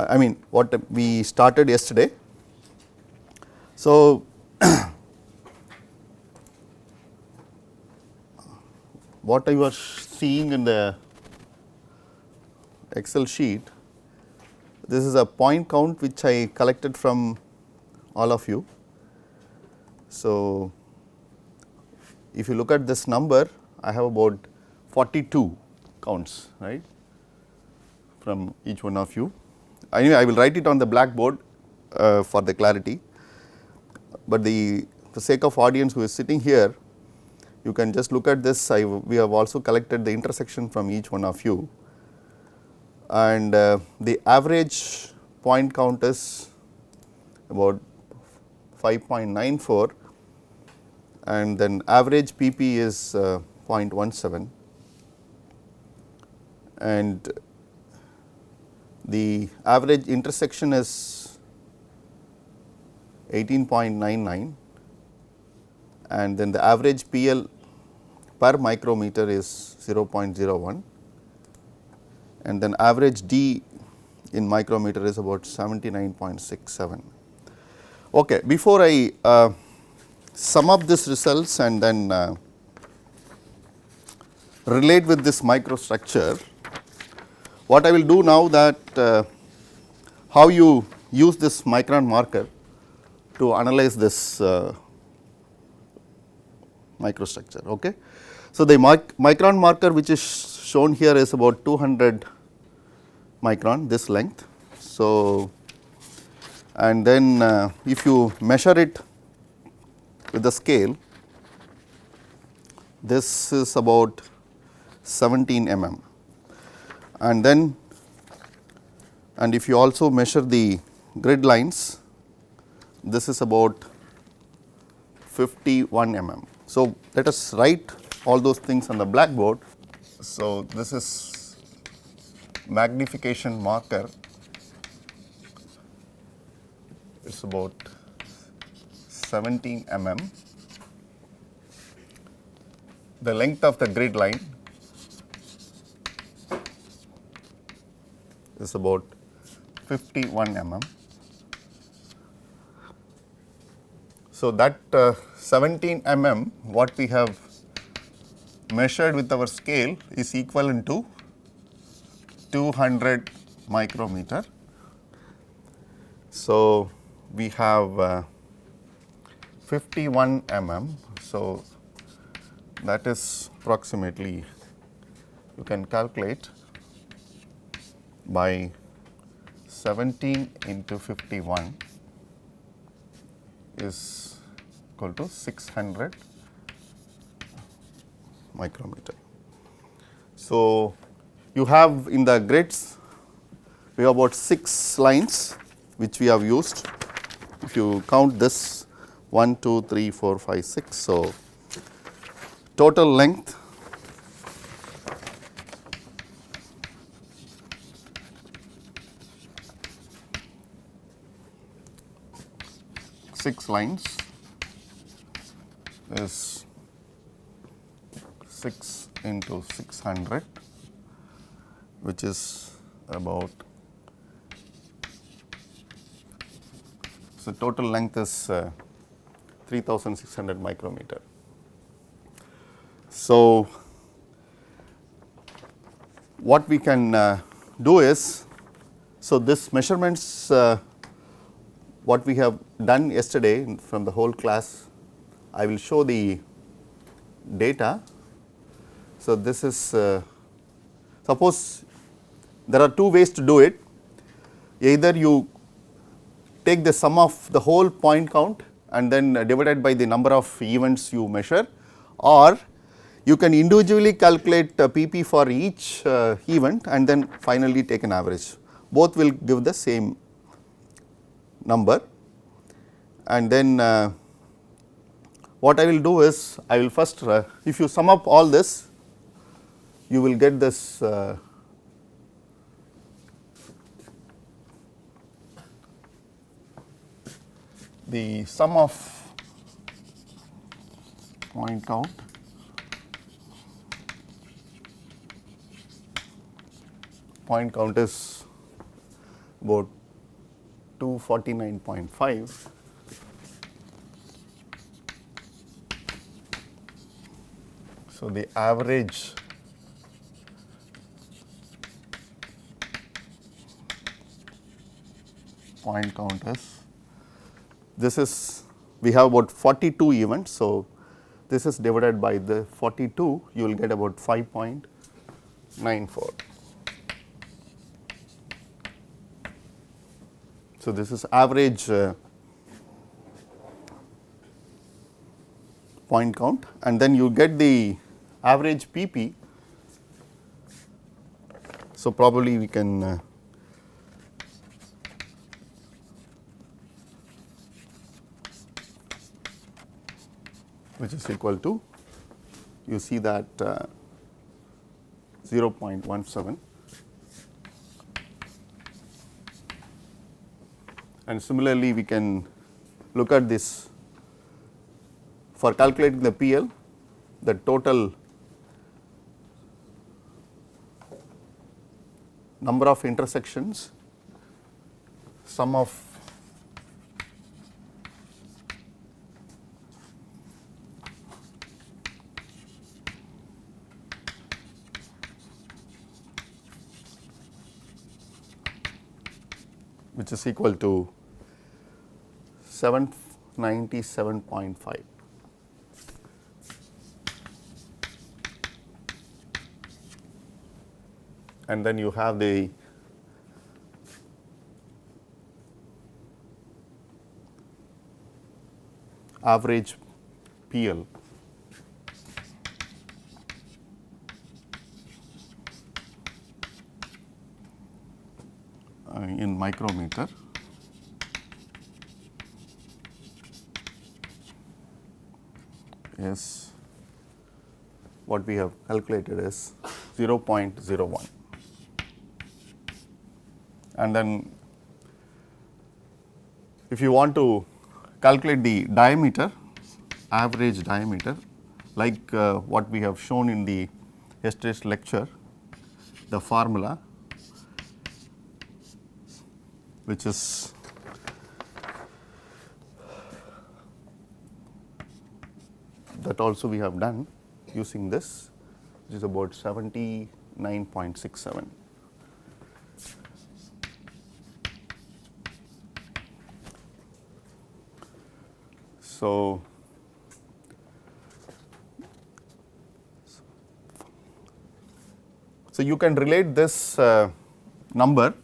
I mean what we started yesterday. So, what I was seeing in the Excel sheet, this is a point count which I collected from all of you. So, if you look at this number, I have about 42 counts, right, from each one of you. Anyway, I will write it on the blackboard for the clarity, but for sake of audience who is sitting here, you can just look at this. We have also collected the intersection from each one of you, and the average point count is about 5.94, and then average PP is 0.17, and the average intersection is 18.99, and then the average PL per micrometer is 0.01, and then average D in micrometer is about 79.67. Okay, before I sum up these results and then relate with this microstructure, what I will do now that how you use this micron marker to analyze this microstructure. Okay. So, the micron marker which is shown here is about 200 micron, this length. So, and then if you measure it with the scale, this is about 17 mm, and then if you also measure the grid lines, this is about 51 mm. So, let us write all those things on the blackboard. So, this is magnification marker, it is about 17 mm. The length of the grid line is about 51 mm. So, that 17 mm what we have measured with our scale is equivalent to 200 micrometer. So, we have 51 mm. So, that is approximately, you can calculate by 17 into 51 is equal to 600 micrometer. So, you have in the grids, we have about 6 lines which we have used. If you count this 1, 2, 3, 4, 5, 6. So, total length six lines is 6 into 600, which is about, so total length is 3600 micrometer. So, what we can do is, so this measurements what we have done yesterday from the whole class, I will show the data. So, this is suppose there are two ways to do it. Either you take the sum of the whole point count and then divided by the number of events you measure, or you can individually calculate PP for each event and then finally take an average. Both will give the same number, and then what I will do is, I will first if you sum up all this, you will get this the sum of point count is about 249.5. So, the average point count is, this is, we have about 42 events. So, this is divided by the 42, you will get about 5.94. So, this is average point count, and then you get the average PP. So, probably we can which is equal to, you see that 0.17, and similarly we can look at this for calculating the PL, the total number of intersections, sum of which is equal to 797.5. And then you have the average PL in micrometer. Is what we have calculated is 0.01. And then if you want to calculate the diameter, average diameter, like what we have shown in the yesterday's lecture, the formula, which is that also we have done using this, which is about 79.67. So, you can relate this number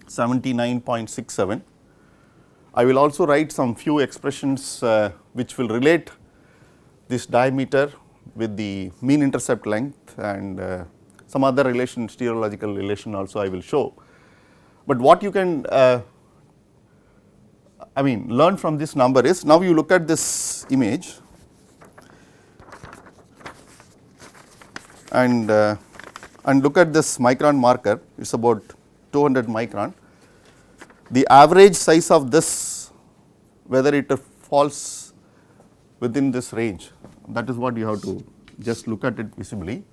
79.67. I will also write some few expressions which will relate this diameter with the mean intercept length, and some other relation, stereological relation also I will show. But what you can learn from this number is, now you look at this image and look at this micron marker, it is about 200 micron. The average size of this, whether it falls within this range, that is what you have to just look at it visibly,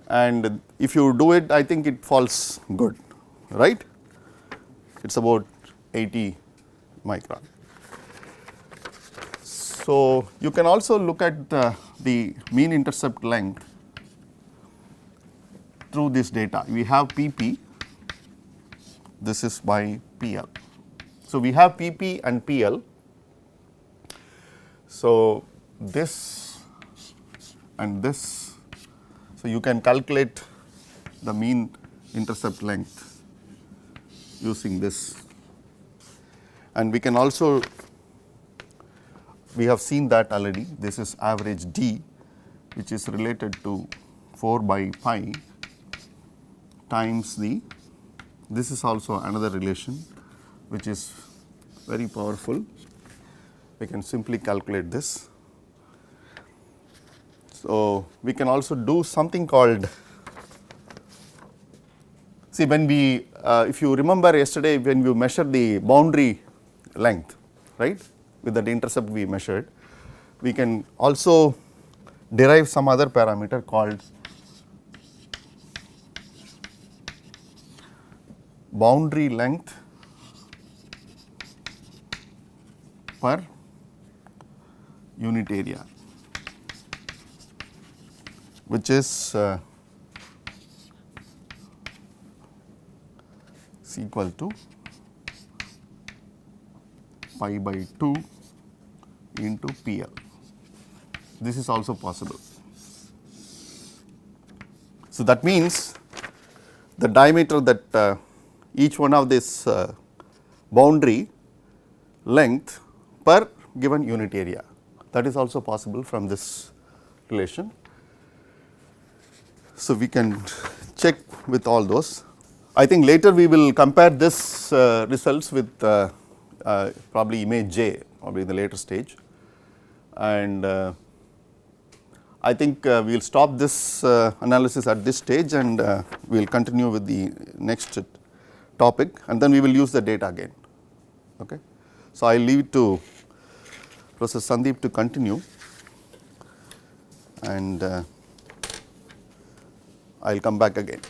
and if you do it, I think it falls good, right? It is about 80 micron. So, you can also look at the mean intercept length through this data. We have PP, this is by PL. So, we have PP and PL. So, this and this, so you can calculate the mean intercept length using this, and we can also, we have seen that already, this is average D, which is related to 4 by pi times the, this is also another relation which is very powerful. We can simply calculate this. So, we can also do something called, see when we, if you remember yesterday when we measured the boundary length, right, with that intercept we measured, we can also derive some other parameter called boundary length per unit area, which is equal to pi by 2 into PL. This is also possible. So, that means the diameter that each one of this boundary length per given unit area, that is also possible from this relation. So, we can check with all those. I think later we will compare this results with probably image J, probably in the later stage, and I think we will stop this analysis at this stage, and we will continue with the next topic, and then we will use the data again. Okay. So, I will leave it to Professor Sandeep to continue, and I will come back again.